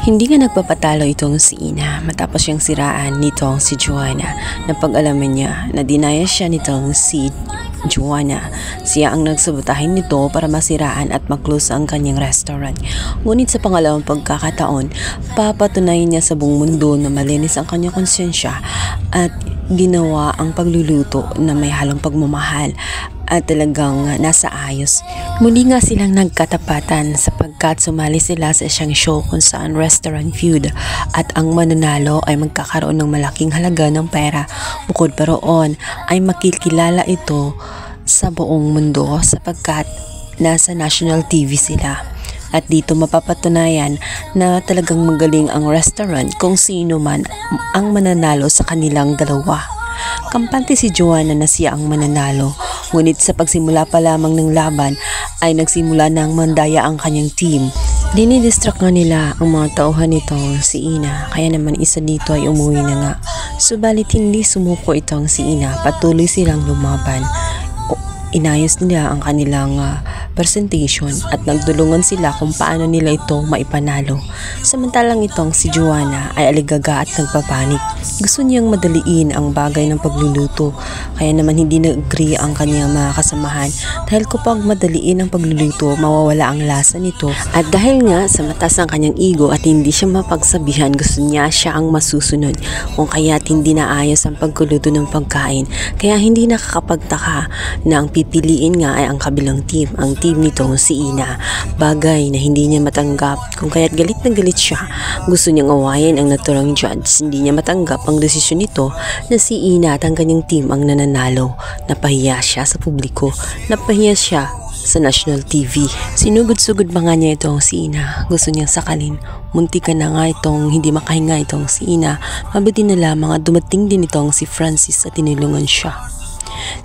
Hindi nga nagpapatalo itong si Ina matapos siyang siraan nitong si Joanna. Napag-alaman niya na dinaya siya nitong si Joanna. Siya ang nagsabotahin nito para masiraan at maklose ang kanyang restaurant. Ngunit sa pangalawang pagkakataon, papatunayan niya sa buong mundo na malinis ang kanyang konsensya at ginawa ang pagluluto na may halong pagmamahal at talagang nasa ayos. Muli nga silang nagkatapatan sapagkat sumali sila sa isang show kung saan restaurant feud at ang mananalo ay magkakaroon ng malaking halaga ng pera. Bukod pa roon ay makikilala ito sa buong mundo sapagkat nasa national TV sila. At dito mapapatunayan na talagang magaling ang restaurant kung sino man ang mananalo sa kanilang dalawa. Kampante si Joanna na siya ang mananalo, ngunit sa pagsimula pa lamang ng laban ay nagsimula ng mandaya ang kanyang team. Dinidistract nga nila ang mga tauhan nitong si Ina, kaya naman isa dito ay umuwi na nga. Subalit hindi sumuko itong si Ina, patuloy silang lumaban. Inayos nila ang kanilang presentation at nagdulungan sila kung paano nila ito maipanalo. Samantalang itong si Joanna ay aligaga at nagpapanik. Gusto niyang madaliin ang bagay ng pagluluto, kaya naman hindi nag-agree ang kanyang mga kasamahan dahil kapag madaliin ang pagluluto, mawawala ang lasa nito. At dahil nga sa mataas ang kanyang ego at hindi siya mapagsabihan, gusto niya siya ang masusunod, kung kaya't hindi naayos ang pagluluto ng pagkain. Kaya hindi nakakapagtaka na ang pipiliin nga ay ang kabilang team, ang team nitong si Ina. Bagay na hindi niya matanggap, kung kaya't galit na galit siya. Gusto niyang awayin ang naturang judge. Hindi niya matanggap ang desisyon nito na si Ina at ang kanyang team ang nananalo. Napahiya siya sa publiko, napahiya siya sa national TV. Sinugod-sugod pa nga niya itong si Ina. Gusto niyang sakalin. Muntik na nga itong hindi makahinga itong si Ina. Mabuti na lamang at dumating din itong si Francis at tinulungan siya.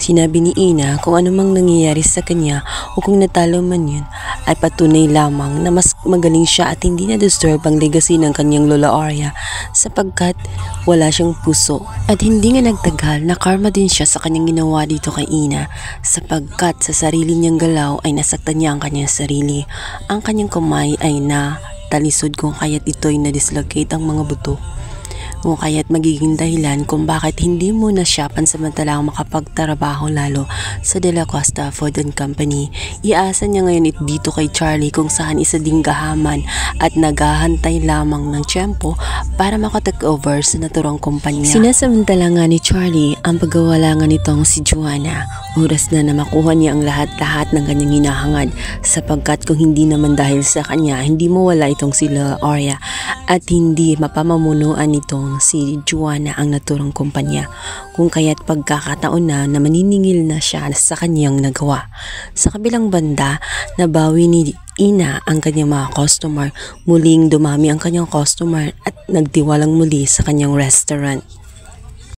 Sinabi ni Ina kung anumang nangyayari sa kanya o kung natalo man yun ay patunay lamang na mas magaling siya at hindi na-disturb ang legacy ng kanyang Lola Aurea sapagkat wala siyang puso. At hindi nga nagtagal na karma din siya sa kanyang ginawa dito kay Ina sapagkat sa sarili niyang galaw ay nasaktan niya ang kanyang sarili. Ang kanyang kamay ay natalisod kung kaya't ito'y na-dislocate ang mga buto. O kaya't magiging dahilan kung bakit hindi mo na siya pansamantalang makapagtrabaho lalo sa De La Costa Food and Company. Iasa niya ngayon dito kay Charlie kung saan isa ding gahaman at naghahantay lamang ng tiyempo para makatake over sa naturang kumpanya. Sinasamantala nga ni Charlie ang pagkawala nga nitong si Joanna. Oras na makuha niya ang lahat-lahat ng kanyang hinahangad sapagkat kung hindi naman dahil sa kanya, hindi mawala itong si Lola Aurea at hindi mapamamunuan nitong si Joanna ang naturang kumpanya. Kung kaya't pagkakataon na maniningil na siya sa kanyang nagawa. Sa kabilang banda, nabawi ni Ina ang kanyang mga customer. Muling dumami ang kanyang customer at nagtiwalang muli sa kanyang restaurant.